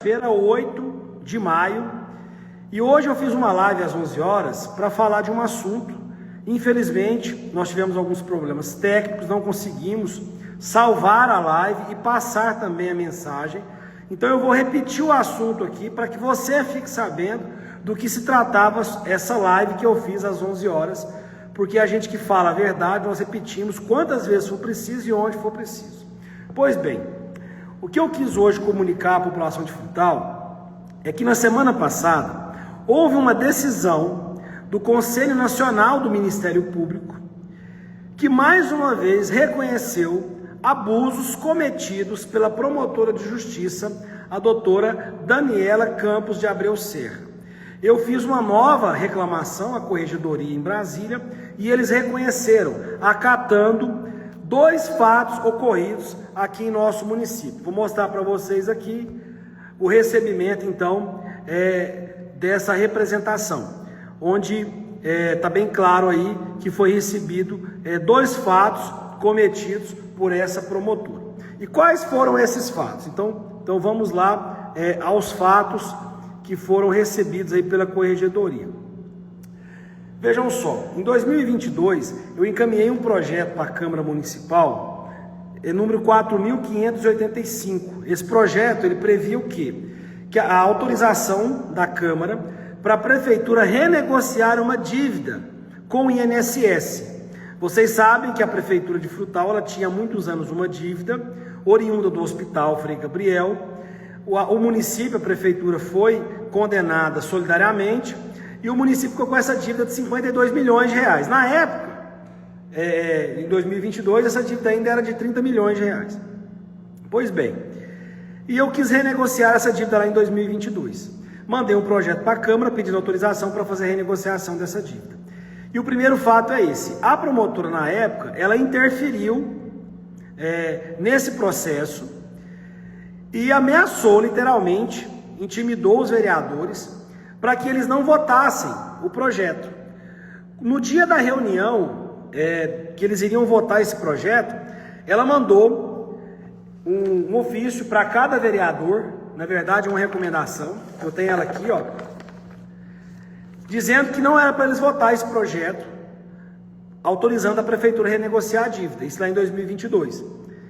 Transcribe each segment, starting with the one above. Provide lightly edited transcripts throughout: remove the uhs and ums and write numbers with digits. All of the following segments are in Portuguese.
terça-feira, 8 de maio, e hoje eu fiz uma live às 11 horas para falar de um assunto. Infelizmente, nós tivemos alguns problemas técnicos, não conseguimos salvar a live e passar também a mensagem. Então eu vou repetir o assunto aqui para que você fique sabendo do que se tratava essa live que eu fiz às 11 horas, porque a gente que fala a verdade, nós repetimos quantas vezes for preciso e onde for preciso. Pois bem, o que eu quis hoje comunicar à população de Frutal é que na semana passada houve uma decisão do Conselho Nacional do Ministério Público que mais uma vez reconheceu abusos cometidos pela promotora de justiça, a doutora Daniela Campos de Abreu Serra. Eu fiz uma nova reclamação à Corregedoria em Brasília e eles reconheceram, acatando 2 fatos ocorridos aqui em nosso município. Vou mostrar para vocês aqui o recebimento, então, dessa representação, onde está bem claro aí que foi recebido 2 fatos cometidos por essa promotora. E quais foram esses fatos? Então vamos lá aos fatos que foram recebidos aí pela Corregedoria. Vejam só, em 2022 eu encaminhei um projeto para a Câmara Municipal, número 4.585. Esse projeto ele previa o quê? Que a autorização da Câmara para a Prefeitura renegociar uma dívida com o INSS. Vocês sabem que a Prefeitura de Frutal ela tinha há muitos anos uma dívida oriunda do Hospital Frei Gabriel. O município, a Prefeitura foi condenada solidariamente e o município ficou com essa dívida de 52 milhões de reais. Na época, em 2022, essa dívida ainda era de 30 milhões de reais. Pois bem, e eu quis renegociar essa dívida lá em 2022. Mandei um projeto para a Câmara pedindo autorização para fazer a renegociação dessa dívida. E o primeiro fato é esse: a promotora na época, ela interferiu nesse processo e ameaçou literalmente, intimidou os vereadores para que eles não votassem o projeto. No dia da reunião que eles iriam votar esse projeto, ela mandou um ofício para cada vereador, na verdade uma recomendação, eu tenho ela aqui, ó, dizendo que não era para eles votar esse projeto, autorizando a Prefeitura a renegociar a dívida, isso lá em 2022.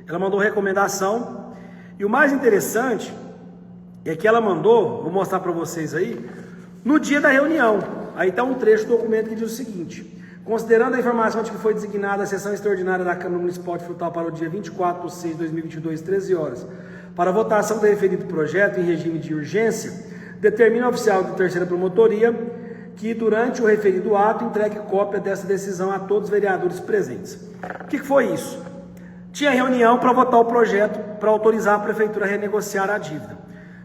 Ela mandou recomendação, e o mais interessante é que ela mandou, vou mostrar para vocês aí, no dia da reunião. Aí está um trecho do documento que diz o seguinte: considerando a informação de que foi designada a sessão extraordinária da Câmara Municipal de Frutal para o dia 24/6/2022, 13 horas, para a votação do referido projeto em regime de urgência, determina o oficial de terceira promotoria que durante o referido ato entregue cópia dessa decisão a todos os vereadores presentes. O que foi isso? Tinha reunião para votar o projeto para autorizar a Prefeitura a renegociar a dívida.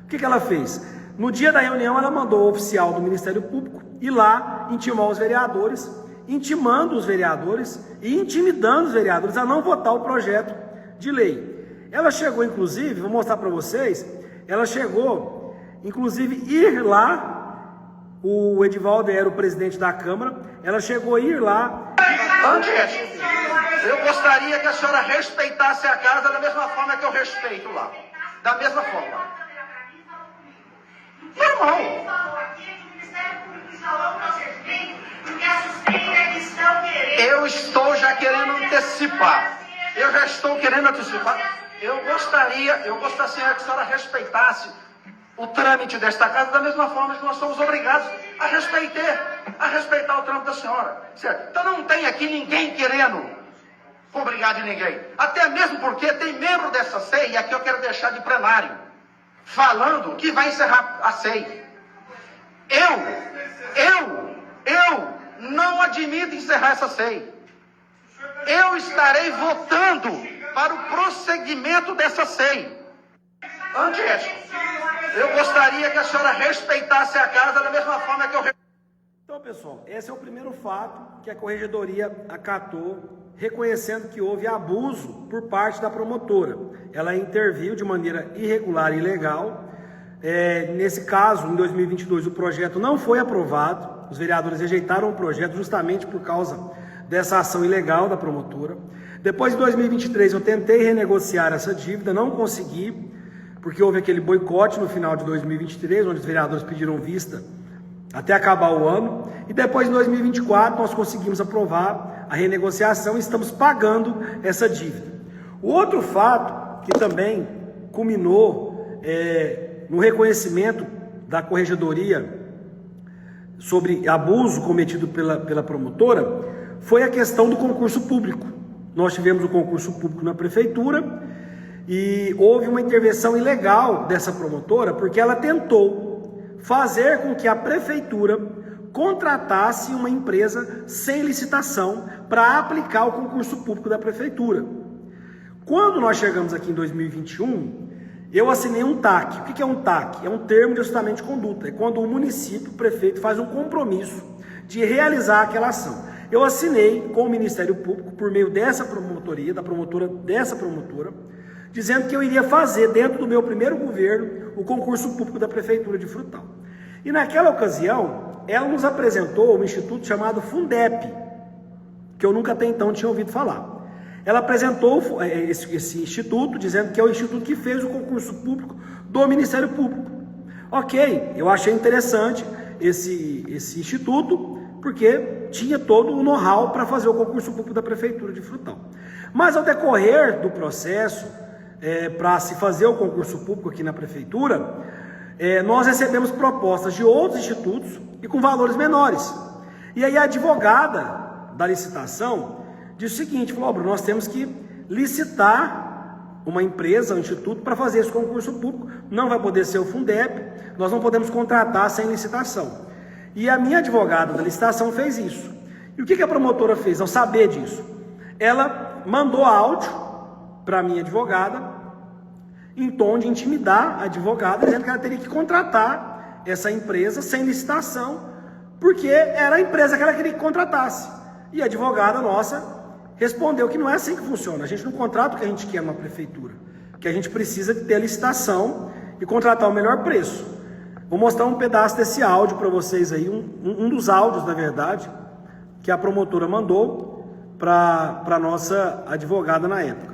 O que ela fez? No dia da reunião ela mandou o oficial do Ministério Público ir lá intimar os vereadores, intimando os vereadores e intimidando os vereadores a não votar o projeto de lei. Ela chegou inclusive, vou mostrar para vocês, ela chegou inclusive ir lá, o Edivaldo era o presidente da Câmara, ela chegou a ir lá. Eu gostaria que a senhora respeitasse a casa da mesma forma que eu respeito lá. Da mesma forma. Normal. Eu estou já querendo antecipar. Eu já estou querendo antecipar. Eu gostaria que a senhora respeitasse o trâmite desta casa da mesma forma que nós somos obrigados a respeitar o trâmite da senhora. Certo? Então não tem aqui ninguém querendo obrigar de ninguém. Até mesmo porque tem membro dessa CEI, e aqui eu quero deixar de plenário, falando que vai encerrar a CEI. Eu não admito encerrar essa CEI. Eu estarei votando para o prosseguimento dessa CEI. Antes, eu gostaria que a senhora respeitasse a casa da mesma forma que eu respeito. Então, pessoal, esse é o primeiro fato que a Corregedoria acatou, reconhecendo que houve abuso por parte da promotora. Ela interviu de maneira irregular e ilegal. Nesse caso, em 2022, o projeto não foi aprovado. Os vereadores rejeitaram o projeto justamente por causa dessa ação ilegal da promotora. Depois, em 2023, eu tentei renegociar essa dívida, não consegui. porque houve aquele boicote no final de 2023, onde os vereadores pediram vista até acabar o ano, e depois em 2024 nós conseguimos aprovar a renegociação e estamos pagando essa dívida. O outro fato que também culminou no reconhecimento da Corregedoria sobre abuso cometido pela promotora foi a questão do concurso público. Nós tivemos o concurso público na prefeitura e houve uma intervenção ilegal dessa promotora, porque ela tentou fazer com que a prefeitura contratasse uma empresa sem licitação para aplicar o concurso público da prefeitura. Quando nós chegamos aqui em 2021, eu assinei um TAC. O que é um TAC? É um termo de ajustamento de conduta. É quando o município, o prefeito, faz um compromisso de realizar aquela ação. Eu assinei com o Ministério Público, por meio dessa promotoria, dessa promotora, dizendo que eu iria fazer, dentro do meu primeiro governo, o concurso público da Prefeitura de Frutal. E naquela ocasião, ela nos apresentou um instituto chamado Fundep, que eu nunca até então tinha ouvido falar. Ela apresentou esse instituto, dizendo que é o instituto que fez o concurso público do Ministério Público. Ok, eu achei interessante esse instituto, porque tinha todo o know-how para fazer o concurso público da Prefeitura de Frutal. Mas ao decorrer do processo, para se fazer o concurso público aqui na Prefeitura, nós recebemos propostas de outros institutos e com valores menores. E aí a advogada da licitação disse o seguinte, falou, Bruno, nós temos que licitar uma empresa, um instituto, para fazer esse concurso público, não vai poder ser o Fundep, nós não podemos contratar sem licitação. E a minha advogada da licitação fez isso. E o que a promotora fez ao saber disso? Ela mandou áudio para a minha advogada, em tom de intimidar a advogada, dizendo que ela teria que contratar essa empresa sem licitação, porque era a empresa que ela queria que contratasse. E a advogada nossa respondeu que não é assim que funciona. A gente não contrata o que a gente quer numa prefeitura, que a gente precisa ter a licitação e contratar o melhor preço. Vou mostrar um pedaço desse áudio para vocês aí, um dos áudios, na verdade, que a promotora mandou para a nossa advogada na época.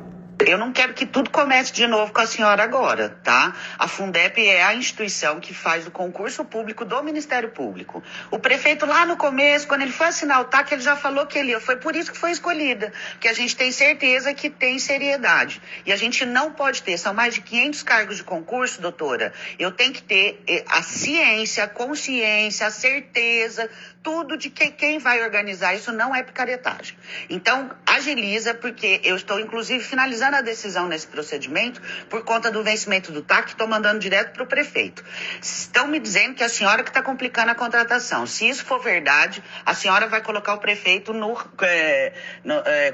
Eu não quero que tudo comece de novo com a senhora agora, tá? A Fundep é a instituição que faz o concurso público do Ministério Público. O prefeito lá no começo, quando ele foi assinar o TAC, ele já falou que ele ia. Foi por isso que foi escolhida, porque a gente tem certeza que tem seriedade. E a gente não pode ter, são mais de 500 cargos de concurso, doutora. Eu tenho que ter a ciência, a consciência, a certeza, tudo de que quem vai organizar isso não é picaretagem. Então, agiliza, porque eu estou, inclusive, finalizando a decisão nesse procedimento por conta do vencimento do TAC, estou mandando direto para o prefeito. Estão me dizendo que a senhora que está complicando a contratação. Se isso for verdade, a senhora vai colocar o prefeito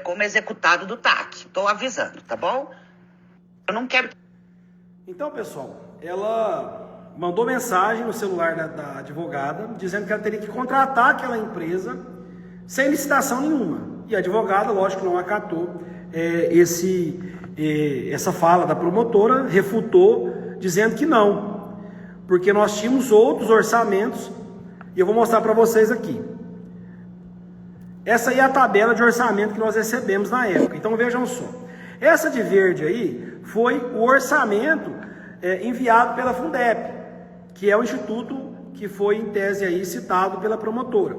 como executado do TAC. Estou avisando, tá bom? Eu não quero... Então, pessoal, ela mandou mensagem no celular da advogada, dizendo que ela teria que contratar aquela empresa sem licitação nenhuma. E a advogada, lógico, não acatou essa fala da promotora, refutou, dizendo que não, porque nós tínhamos outros orçamentos, e eu vou mostrar para vocês aqui. Essa aí é a tabela de orçamento que nós recebemos na época. Então vejam só, essa de verde aí foi o orçamento enviado pela Fundep, que é o instituto que foi em tese aí citado pela promotora.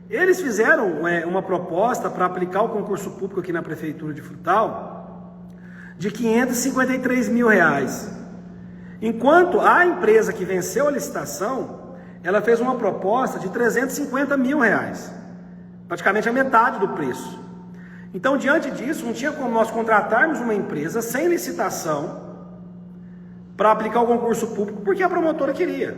Eles fizeram uma proposta para aplicar o concurso público aqui na Prefeitura de Frutal de R$553 mil. Enquanto a empresa que venceu a licitação, ela fez uma proposta de R$350 mil, praticamente a metade do preço. Então, diante disso, não tinha como nós contratarmos uma empresa sem licitação para aplicar o concurso público, porque a promotora queria.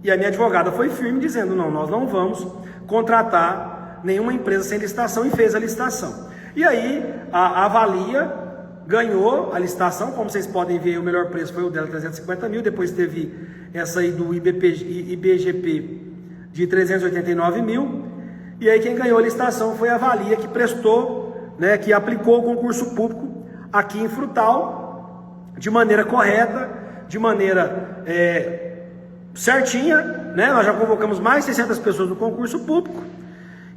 E a minha advogada foi firme, dizendo, não, nós não vamos contratar nenhuma empresa sem licitação, e fez a licitação. E aí, a Avalia ganhou a licitação, como vocês podem ver, o melhor preço foi o dela, 350 mil, depois teve essa aí do IBGP de 389 mil, e aí quem ganhou a licitação foi a Avalia, que prestou, que aplicou o concurso público aqui em Frutal, de maneira correta, de maneira certinha, nós já convocamos mais de 600 pessoas no concurso público,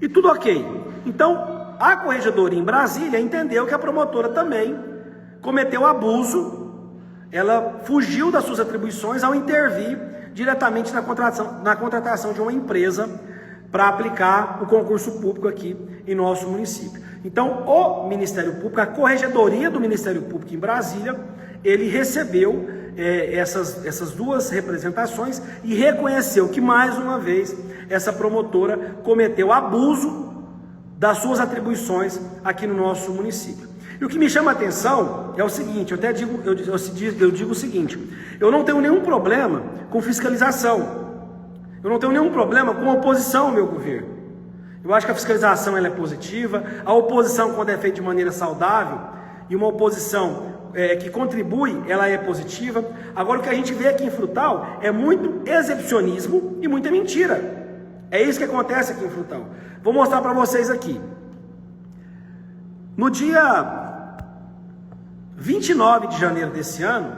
e tudo ok. Então, a Corregedoria em Brasília entendeu que a promotora também cometeu abuso ela fugiu das suas atribuições ao intervir diretamente na contratação de uma empresa para aplicar o concurso público aqui em nosso município. Então, o Ministério Público, a Corregedoria do Ministério Público em Brasília, ele recebeu essas duas representações e reconheceu que, mais uma vez, essa promotora cometeu abuso das suas atribuições aqui no nosso município. E o que me chama a atenção é o seguinte, eu digo o seguinte: eu não tenho nenhum problema com fiscalização, eu não tenho nenhum problema com oposição ao meu governo. Eu acho que a fiscalização ela é positiva, a oposição, quando é feita de maneira saudável, e uma oposição que contribui, ela é positiva. Agora, o que a gente vê aqui em Frutal é muito exibicionismo e muita mentira. É isso que acontece aqui em Frutal. Vou mostrar para vocês aqui. No dia 29 de janeiro desse ano,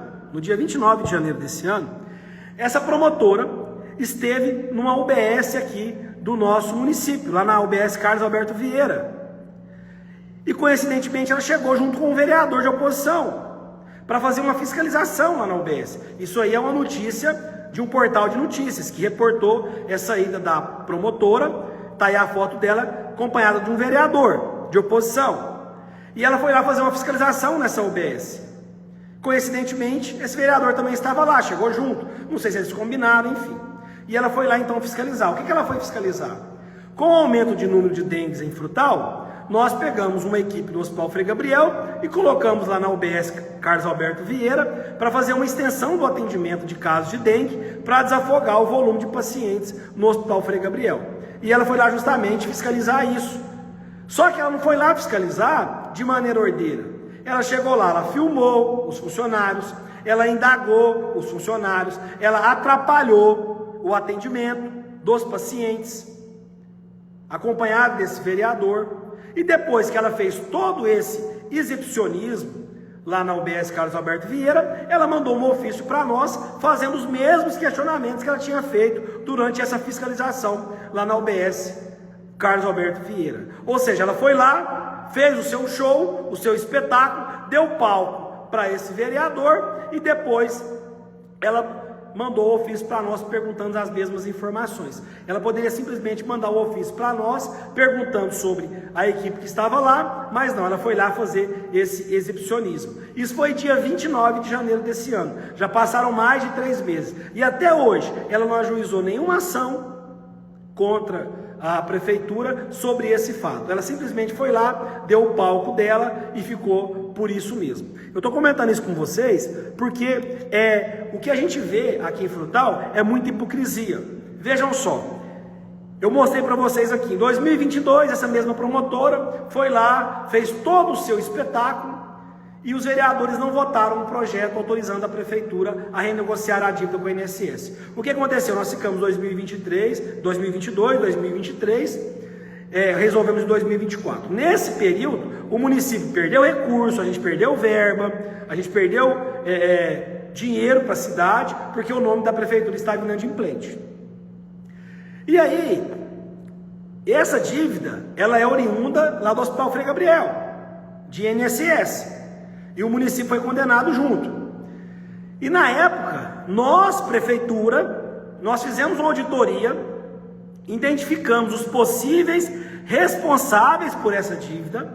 essa promotora esteve numa UBS aqui do nosso município, lá na UBS Carlos Alberto Vieira. E coincidentemente ela chegou junto com um vereador de oposição para fazer uma fiscalização lá na UBS. Isso aí é uma notícia de um portal de notícias que reportou essa ida da promotora. Está aí a foto dela acompanhada de um vereador de oposição. E ela foi lá fazer uma fiscalização nessa UBS. Coincidentemente, esse vereador também estava lá, chegou junto. Não sei se eles combinaram, enfim. E ela foi lá então fiscalizar. O que ela foi fiscalizar? Com o aumento de número de dengues em Frutal, nós pegamos uma equipe do Hospital Frei Gabriel e colocamos lá na UBS Carlos Alberto Vieira para fazer uma extensão do atendimento de casos de dengue para desafogar o volume de pacientes no Hospital Frei Gabriel. E ela foi lá justamente fiscalizar isso. Só que ela não foi lá fiscalizar de maneira ordeira. Ela chegou lá, ela filmou os funcionários, ela indagou os funcionários, ela atrapalhou o atendimento dos pacientes, acompanhada desse vereador. E depois que ela fez todo esse exibicionismo lá na UBS Carlos Alberto Vieira, ela mandou um ofício para nós, fazendo os mesmos questionamentos que ela tinha feito durante essa fiscalização lá na UBS Carlos Alberto Vieira. Ou seja, ela foi lá, fez o seu show, o seu espetáculo, deu palco para esse vereador e depois ela mandou o ofício para nós perguntando as mesmas informações. Ela poderia simplesmente mandar o ofício para nós perguntando sobre a equipe que estava lá, mas não, ela foi lá fazer esse exibicionismo. Isso foi dia 29 de janeiro desse ano. Já passaram mais de 3 meses. E até hoje ela não ajuizou nenhuma ação contra a prefeitura sobre esse fato. Ela simplesmente foi lá, deu o palco dela e ficou por isso mesmo. Eu estou comentando isso com vocês porque o que a gente vê aqui em Frutal é muita hipocrisia. Vejam só, eu mostrei para vocês aqui, em 2022, essa mesma promotora foi lá, fez todo o seu espetáculo e os vereadores não votaram um projeto autorizando a prefeitura a renegociar a dívida com o INSS. O que aconteceu? Nós ficamos 2023, 2022, 2023, resolvemos em 2024. Nesse período, o município perdeu recurso, a gente perdeu verba, a gente perdeu dinheiro para a cidade, porque o nome da prefeitura estava inadimplente. E aí, essa dívida, ela é oriunda lá do Hospital Frei Gabriel, de INSS. E o município foi condenado junto. E na época, nós, prefeitura, nós fizemos uma auditoria, identificamos os possíveis responsáveis por essa dívida,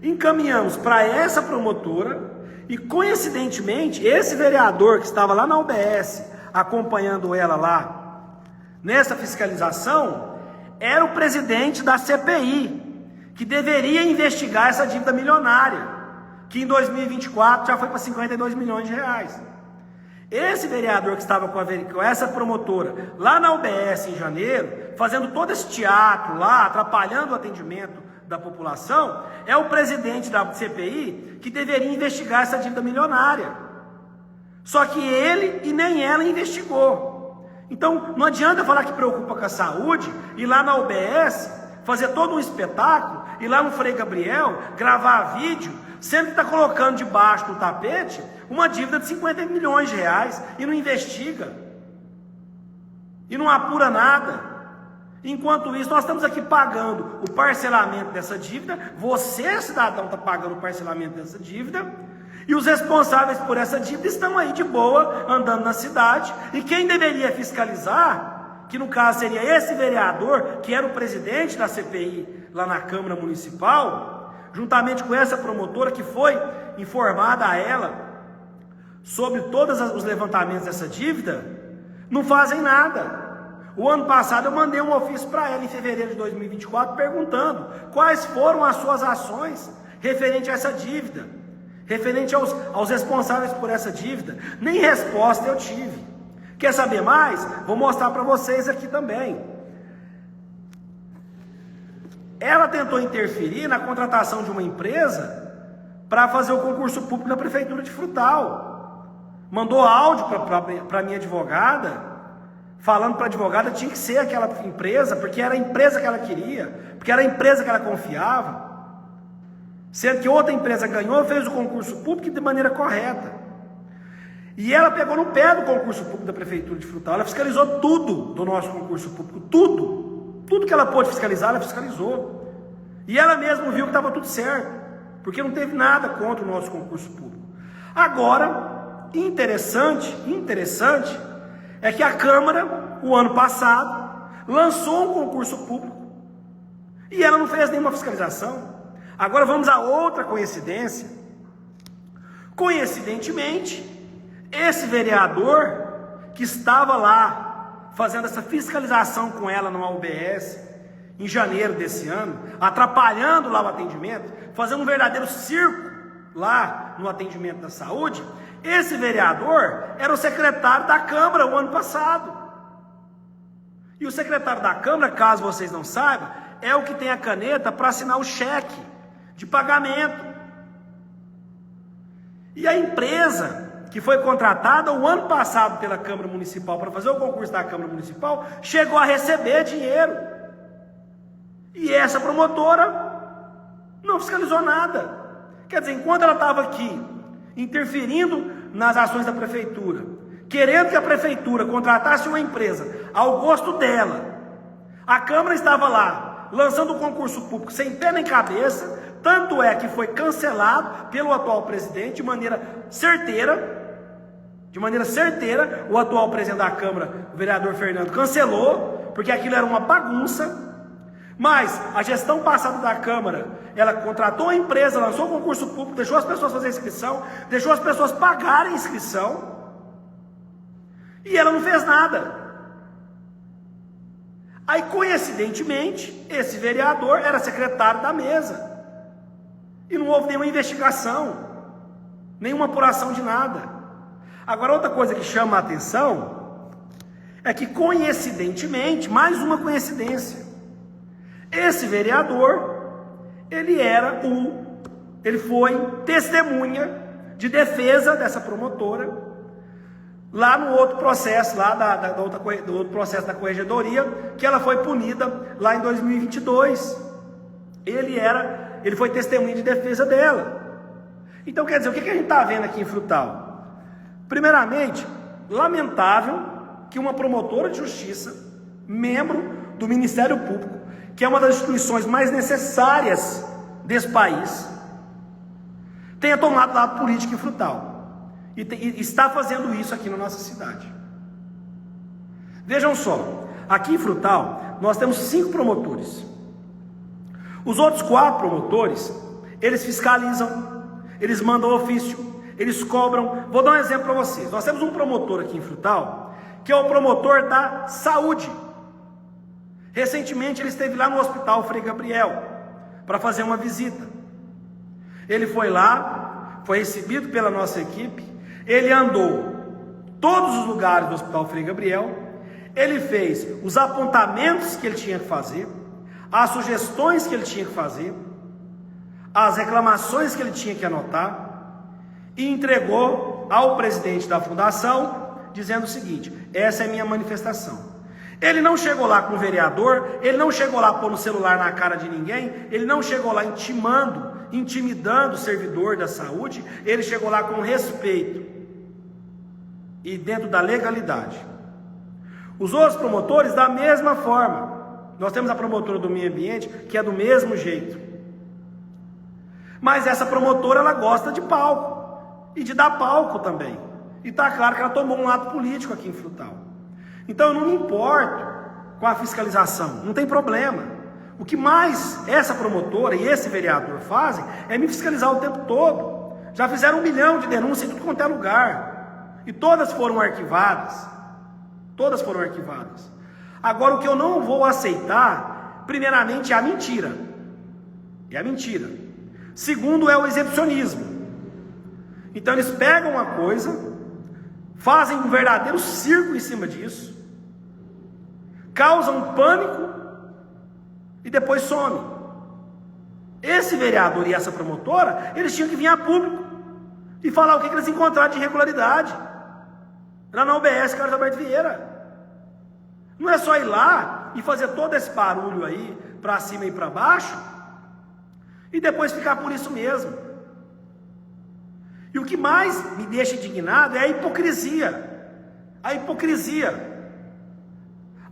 encaminhamos para essa promotora e, coincidentemente, esse vereador que estava lá na UBS, acompanhando ela lá, nessa fiscalização, era o presidente da CPI, que deveria investigar essa dívida milionária, que em 2024 já foi para 52 milhões de reais. Esse vereador que estava com essa promotora lá na UBS em janeiro, fazendo todo esse teatro lá, atrapalhando o atendimento da população, é o presidente da CPI que deveria investigar essa dívida milionária. Só que ele e nem ela investigou. Então não adianta falar que preocupa com a saúde, ir lá na UBS, fazer todo um espetáculo, ir lá no Frei Gabriel, gravar vídeo, sendo que está colocando debaixo do tapete uma dívida de 50 milhões de reais e não investiga, e não apura nada. Enquanto isso, nós estamos aqui pagando o parcelamento dessa dívida, você, cidadão, está pagando o parcelamento dessa dívida, E os responsáveis por essa dívida estão aí de boa, andando na cidade, e quem deveria fiscalizar, que no caso seria esse vereador, que era o presidente da CPI lá na Câmara Municipal, juntamente com essa promotora que foi informada a ela sobre todos os levantamentos dessa dívida, não fazem nada. O ano passado eu mandei um ofício para ela em fevereiro de 2024 perguntando quais foram as suas ações referente a essa dívida, referente aos responsáveis por essa dívida. Nem resposta eu tive. Quer saber mais? Vou mostrar para vocês aqui também. Ela tentou interferir na contratação de uma empresa para fazer o concurso público na Prefeitura de Frutal. Mandou áudio para a minha advogada, falando para a advogada que tinha que ser aquela empresa, porque era a empresa que ela queria, porque era a empresa que ela confiava. Sendo que outra empresa ganhou, fez o concurso público de maneira correta. E ela pegou no pé do concurso público da Prefeitura de Frutal. Ela fiscalizou tudo do nosso concurso público, tudo. Tudo que ela pôde fiscalizar, ela fiscalizou. E ela mesma viu que estava tudo certo, porque não teve nada contra o nosso concurso público. Agora, interessante é que a Câmara, o ano passado, lançou um concurso público e ela não fez nenhuma fiscalização. Agora vamos a outra coincidência. Coincidentemente, esse vereador que estava lá fazendo essa fiscalização com ela numa UBS em janeiro desse ano, atrapalhando lá o atendimento, fazendo um verdadeiro circo lá no atendimento da saúde, esse vereador era o secretário da Câmara o ano passado. E o secretário da Câmara, caso vocês não saibam, é o que tem a caneta para assinar o cheque de pagamento. E a empresa que foi contratada o ano passado pela Câmara Municipal para fazer o concurso da Câmara Municipal chegou a receber dinheiro. E essa promotora não fiscalizou nada. Quer dizer, enquanto ela estava aqui interferindo nas ações da prefeitura, querendo que a prefeitura contratasse uma empresa ao gosto dela, a Câmara estava lá lançando o concurso público sem pé nem cabeça. Tanto é que foi cancelado pelo atual presidente de maneira certeira. O atual presidente da Câmara, o vereador Fernando, cancelou, porque aquilo era uma bagunça. Mas a gestão passada da Câmara, ela contratou a empresa, lançou o concurso público, deixou as pessoas fazer inscrição, deixou as pessoas pagarem a inscrição, e ela não fez nada. Aí, coincidentemente, esse vereador era secretário da mesa. E não houve nenhuma investigação, nenhuma apuração de nada. Agora, outra coisa que chama a atenção é que, coincidentemente, mais uma coincidência, esse vereador, ele foi testemunha de defesa dessa promotora, lá no outro processo, lá do outro processo da corregedoria, que ela foi punida lá em 2022. Ele foi testemunha de defesa dela. Então, quer dizer, o que a gente está vendo aqui em Frutal? Primeiramente, lamentável que uma promotora de justiça, membro do Ministério Público, que é uma das instituições mais necessárias desse país, tenha tomado lado político em Frutal e está fazendo isso aqui na nossa cidade. Vejam só, aqui em Frutal nós temos 5 promotores. Os outros 4 promotores, eles fiscalizam, eles mandam ofício, eles cobram. Vou dar um exemplo para vocês. Nós temos um promotor aqui em Frutal, que é o promotor da saúde. Recentemente ele esteve lá no Hospital Frei Gabriel para fazer uma visita. Ele foi lá, foi recebido pela nossa equipe, ele andou todos os lugares do Hospital Frei Gabriel, ele fez os apontamentos que ele tinha que fazer, as sugestões que ele tinha que fazer, as reclamações que ele tinha que anotar, e entregou ao presidente da fundação, dizendo o seguinte: essa é a minha manifestação. Ele não chegou lá com o vereador, ele não chegou lá pondo o celular na cara de ninguém, ele não chegou lá intimidando o servidor da saúde, ele chegou lá com respeito e dentro da legalidade. Os outros promotores, da mesma forma. Nós temos a promotora do meio ambiente, que é do mesmo jeito. Mas essa promotora, ela gosta de palco. e de dar palco também. E está claro que ela tomou um lado político aqui em Frutal. Então eu não me importo com a fiscalização, não tem problema. O que mais essa promotora e esse vereador fazem é me fiscalizar o tempo todo. Já fizeram 1 milhão de denúncias em tudo quanto é lugar. E todas foram arquivadas. Todas foram arquivadas. Agora, o que eu não vou aceitar, primeiramente, é a mentira. É a mentira. Segundo, é o exibicionismo. Então, eles pegam uma coisa, fazem um verdadeiro circo em cima disso, causam pânico e depois some. Esse vereador e essa promotora, eles tinham que vir a público e falar o que eles encontraram de irregularidade lá na UBS Carlos Alberto Vieira. Não é só ir lá e fazer todo esse barulho aí, para cima e para baixo, e depois ficar por isso mesmo. E o que mais me deixa indignado é a hipocrisia. A hipocrisia.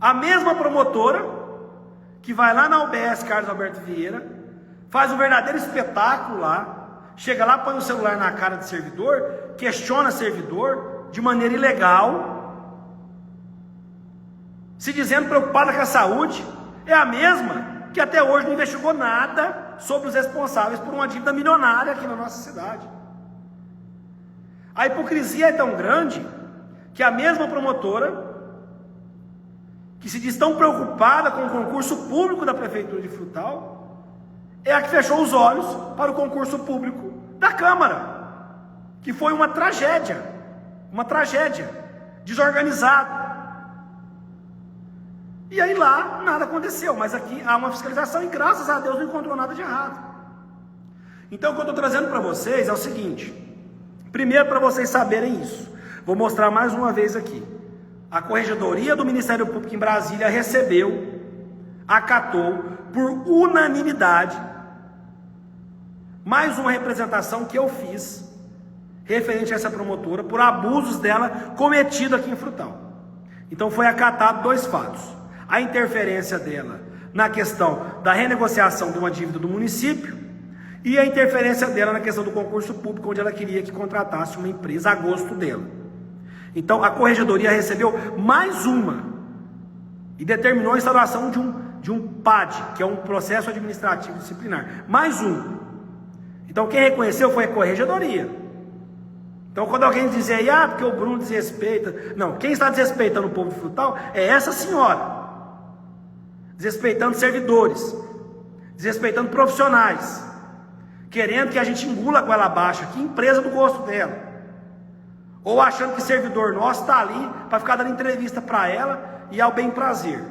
A mesma promotora que vai lá na UBS Carlos Alberto Vieira, faz um verdadeiro espetáculo lá, chega lá, põe o celular na cara do servidor, questiona o servidor de maneira ilegal, se dizendo preocupada com a saúde, é a mesma que até hoje não investigou nada sobre os responsáveis por uma dívida milionária aqui na nossa cidade. A hipocrisia é tão grande que a mesma promotora, que se diz tão preocupada com o concurso público da Prefeitura de Frutal, é a que fechou os olhos para o concurso público da Câmara, que foi uma tragédia, desorganizada. E aí lá nada aconteceu, mas aqui há uma fiscalização e graças a Deus não encontrou nada de errado. Então o que eu estou trazendo para vocês é o seguinte, primeiro para vocês saberem isso, vou mostrar mais uma vez aqui. A Corregedoria do Ministério Público em Brasília recebeu, acatou por unanimidade, mais uma representação que eu fiz, referente a essa promotora, por abusos dela cometidos aqui em Frutal. Então foi acatado 2 fatos. A interferência dela na questão da renegociação de uma dívida do município e a interferência dela na questão do concurso público, onde ela queria que contratasse uma empresa a gosto dela. Então a Corregedoria recebeu mais uma e determinou a instauração de um PAD, que é um processo administrativo disciplinar. Mais um. Então quem reconheceu foi a Corregedoria. Então quando alguém dizer aí, porque o Bruno desrespeita, não, quem está desrespeitando o povo de Frutal é essa senhora, desrespeitando servidores, desrespeitando profissionais, querendo que a gente engula a goela abaixo aqui, empresa do gosto dela, ou achando que servidor nosso está ali para ficar dando entrevista para ela e ao bem prazer.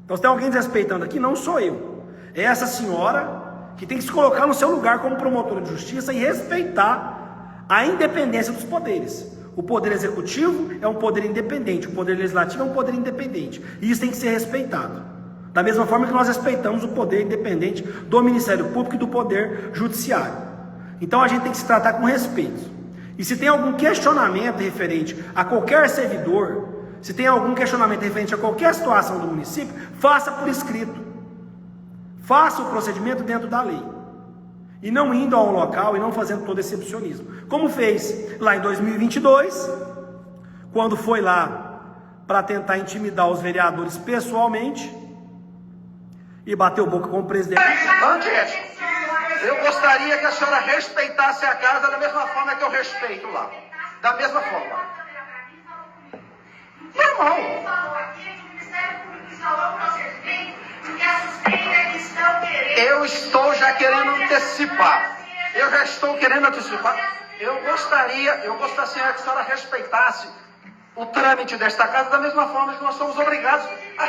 Então se tem alguém desrespeitando aqui, não sou eu, é essa senhora que tem que se colocar no seu lugar como promotora de justiça e respeitar a independência dos poderes. O poder executivo é um poder independente, o poder legislativo é um poder independente, e isso tem que ser respeitado, da mesma forma que nós respeitamos o poder independente do Ministério Público e do Poder Judiciário. Então a gente tem que se tratar com respeito, e se tem algum questionamento referente a qualquer servidor, se tem algum questionamento referente a qualquer situação do município, faça por escrito, faça o procedimento dentro da lei, e não indo a um local e não fazendo todo esse exibicionismo, como fez lá em 2022, quando foi lá para tentar intimidar os vereadores pessoalmente e bateu boca com o presidente. Antes, eu gostaria que a senhora respeitasse a casa da mesma forma que eu respeito lá, da mesma forma. Normal. Eu estou já querendo antecipar. Eu já estou querendo antecipar. Eu gostaria que a senhora respeitasse o trâmite desta casa da mesma forma que nós somos obrigados a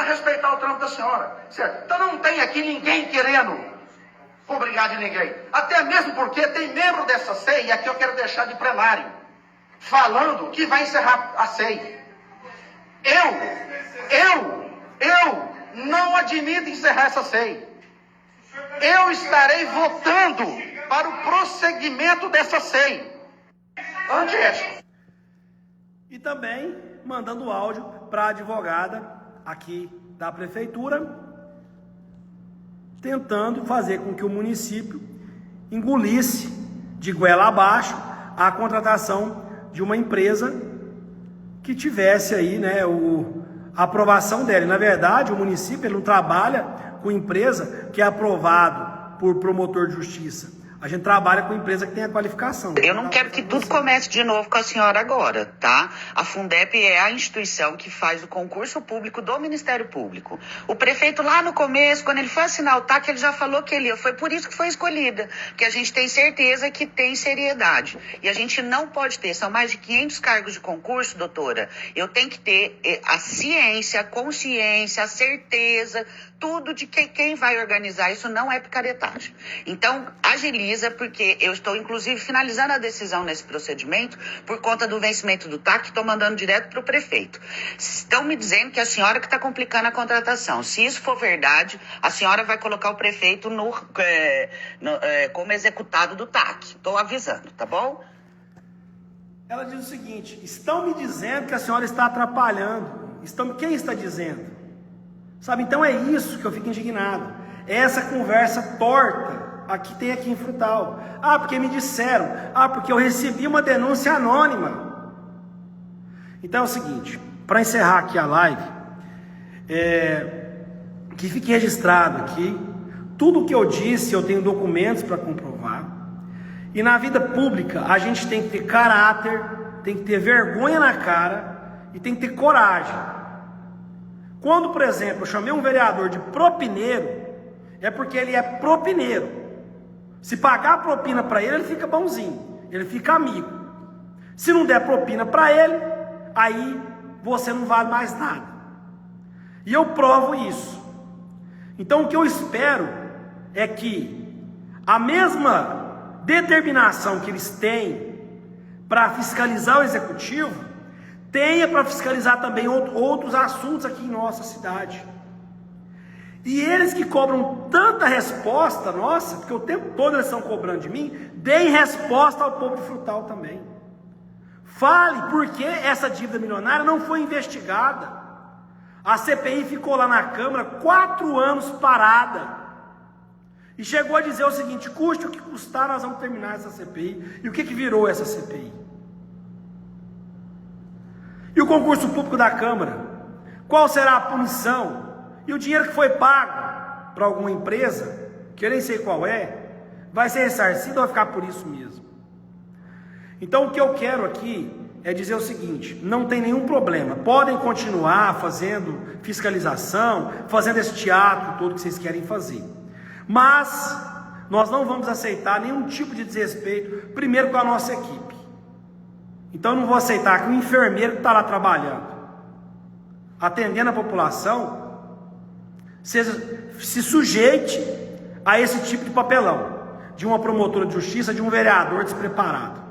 respeitar o trâmite da senhora. Certo? Então não tem aqui ninguém querendo obrigar de ninguém. Até mesmo porque tem membro dessa SEI, e aqui eu quero deixar de plenário, falando que vai encerrar a SEI. Eu não admito encerrar essa SEI. Eu estarei votando para o prosseguimento dessa SEI. Antes. E também mandando áudio para a advogada aqui da prefeitura, tentando fazer com que o município engolisse de goela abaixo a contratação de uma empresa que tivesse aí, né, a aprovação dela. E, na verdade, o município ele não trabalha com empresa que é aprovado por promotor de justiça. A gente trabalha com empresa que tem a qualificação. Eu não quero que tudo comece de novo com a senhora agora, tá? A Fundep é a instituição que faz o concurso público do Ministério Público. O prefeito lá no começo, quando ele foi assinar o TAC, ele já falou que ele ia. Foi por isso que foi escolhida, porque a gente tem certeza que tem seriedade. E a gente não pode ter, são mais de 500 cargos de concurso, doutora. Eu tenho que ter a ciência, a consciência, a certeza, tudo de que quem vai organizar isso não é picaretagem. Então, agiliza, porque eu estou, inclusive, finalizando a decisão nesse procedimento por conta do vencimento do TAC, estou mandando direto para o prefeito. Estão me dizendo que a senhora que está complicando a contratação. Se isso for verdade, a senhora vai colocar o prefeito como executado do TAC. Estou avisando, tá bom? Ela diz o seguinte: estão me dizendo que a senhora está atrapalhando. Quem está dizendo? Sabe, então é isso que eu fico indignado. É essa conversa torta que tem aqui em Frutal. Ah, porque me disseram. Ah, porque eu recebi uma denúncia anônima. Então é o seguinte, para encerrar aqui a live, que fique registrado aqui, tudo o que eu disse, eu tenho documentos para comprovar. E na vida pública, a gente tem que ter caráter, tem que ter vergonha na cara e tem que ter coragem. Quando, por exemplo, eu chamei um vereador de propineiro, é porque ele é propineiro. Se pagar a propina para ele, ele fica bonzinho, ele fica amigo. Se não der propina para ele, aí você não vale mais nada. E eu provo isso. Então o que eu espero é que a mesma determinação que eles têm para fiscalizar o executivo, tenha para fiscalizar também outros assuntos aqui em nossa cidade. E eles que cobram tanta resposta nossa, porque o tempo todo eles estão cobrando de mim, deem resposta ao povo de Frutal também. Fale por que essa dívida milionária não foi investigada. A CPI ficou lá na Câmara 4 anos parada. E chegou a dizer o seguinte: custe o que custar, nós vamos terminar essa CPI. E o que virou essa CPI? E o concurso público da Câmara? Qual será a punição? E o dinheiro que foi pago para alguma empresa, que eu nem sei qual vai ser ressarcido ou vai ficar por isso mesmo? Então o que eu quero aqui é dizer o seguinte: não tem nenhum problema, podem continuar fazendo fiscalização, fazendo esse teatro todo que vocês querem fazer, mas nós não vamos aceitar nenhum tipo de desrespeito, primeiro com a nossa equipe. Então eu não vou aceitar que o enfermeiro que está lá trabalhando, atendendo a população, se sujeite a esse tipo de papelão, de uma promotora de justiça, de um vereador despreparado.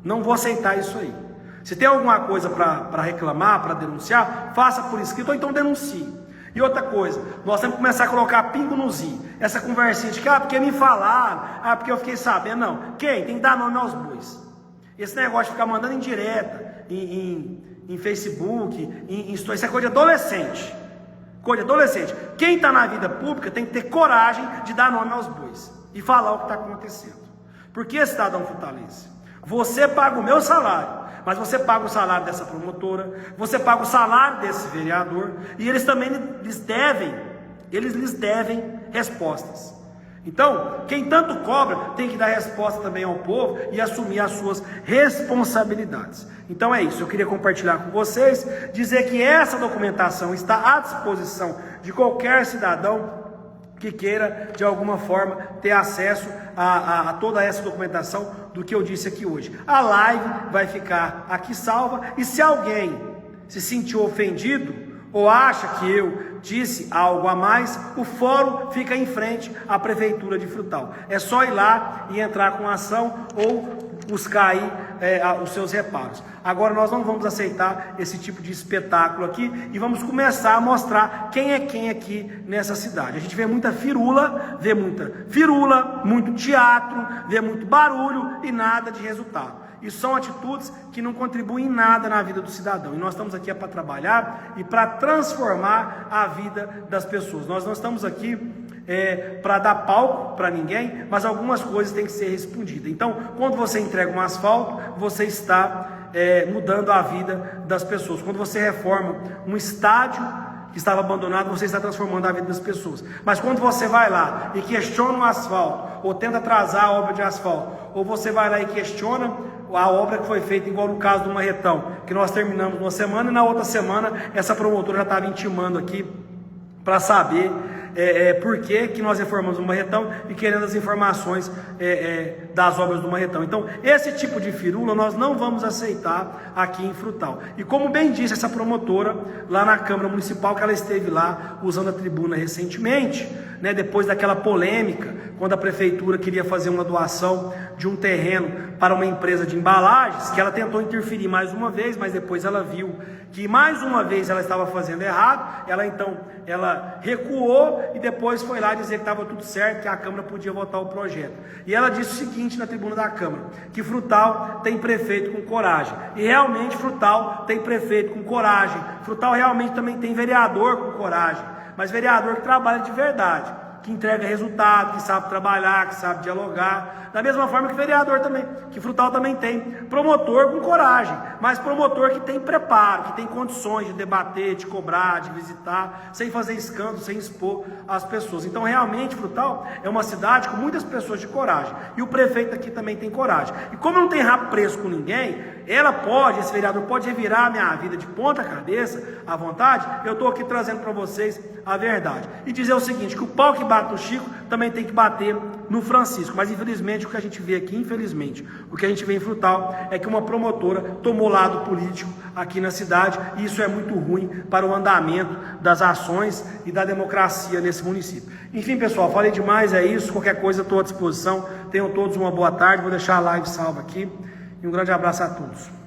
Não vou aceitar isso aí. Se tem alguma coisa para reclamar, para denunciar, faça por escrito ou então denuncie. E outra coisa, nós temos que começar a colocar pingo nos i. Essa conversinha de que, porque me falaram, porque eu fiquei sabendo. Não, quem? Tem que dar nome aos bois. Esse negócio de ficar mandando indireta em Facebook, isso é coisa de adolescente. Coisa de adolescente. Quem está na vida pública tem que ter coragem de dar nome aos bois e falar o que está acontecendo. Porque, cidadão frutalense, você paga o meu salário, mas você paga o salário dessa promotora, você paga o salário desse vereador, e eles também lhes devem respostas. Então, quem tanto cobra tem que dar resposta também ao povo e assumir as suas responsabilidades. Então é isso, eu queria compartilhar com vocês, dizer que essa documentação está à disposição de qualquer cidadão que queira, de alguma forma, ter acesso a toda essa documentação do que eu disse aqui hoje. A live vai ficar aqui salva, e se alguém se sentiu ofendido ou acha que eu disse algo a mais, o fórum fica em frente à Prefeitura de Frutal. É só ir lá e entrar com ação ou buscar aí os seus reparos. Agora nós não vamos aceitar esse tipo de espetáculo aqui e vamos começar a mostrar quem é quem aqui nessa cidade. A gente vê muita firula, muito teatro, vê muito barulho e nada de resultado. E são atitudes que não contribuem em nada na vida do cidadão. E nós estamos aqui para trabalhar e para transformar a vida das pessoas. Nós não estamos aqui para dar palco para ninguém, mas algumas coisas têm que ser respondidas. Então, quando você entrega um asfalto, você está mudando a vida das pessoas. Quando você reforma um estádio que estava abandonado, você está transformando a vida das pessoas. Mas quando você vai lá e questiona o asfalto, ou tenta atrasar a obra de asfalto, ou você vai lá e questiona a obra que foi feita, igual no caso do Marretão, que nós terminamos uma semana, e na outra semana essa promotora já estava intimando aqui para saber por que nós reformamos o Marretão e querendo as informações das obras do Marretão. Então, esse tipo de firula nós não vamos aceitar aqui em Frutal. E como bem disse essa promotora lá na Câmara Municipal, que ela esteve lá usando a tribuna recentemente, né, depois daquela polêmica, quando a prefeitura queria fazer uma doação de um terreno para uma empresa de embalagens, que ela tentou interferir mais uma vez, mas depois ela viu que mais uma vez ela estava fazendo errado, ela recuou e depois foi lá dizer que estava tudo certo, que a Câmara podia votar o projeto. E ela disse o seguinte na tribuna da Câmara, que Frutal tem prefeito com coragem. E realmente Frutal tem prefeito com coragem. Frutal realmente também tem vereador com coragem, mas vereador que trabalha de verdade, que entrega resultado, que sabe trabalhar, que sabe dialogar, da mesma forma que vereador também, que Frutal também tem promotor com coragem, mas promotor que tem preparo, que tem condições de debater, de cobrar, de visitar, sem fazer escândalo, sem expor as pessoas. Então realmente Frutal é uma cidade com muitas pessoas de coragem, e o prefeito aqui também tem coragem, e como não tem rabo preso com ninguém, esse vereador pode revirar a minha vida de ponta cabeça, à vontade. Eu estou aqui trazendo para vocês a verdade, e dizer o seguinte, que o pau que bate no Chico também tem que bater no Francisco, mas infelizmente o que a gente vê aqui, o que a gente vê em Frutal é que uma promotora tomou lado político aqui na cidade, e isso é muito ruim para o andamento das ações e da democracia nesse município. Enfim, pessoal, falei demais, é isso, qualquer coisa estou à disposição. Tenham todos uma boa tarde, vou deixar a live salva aqui, e um grande abraço a todos.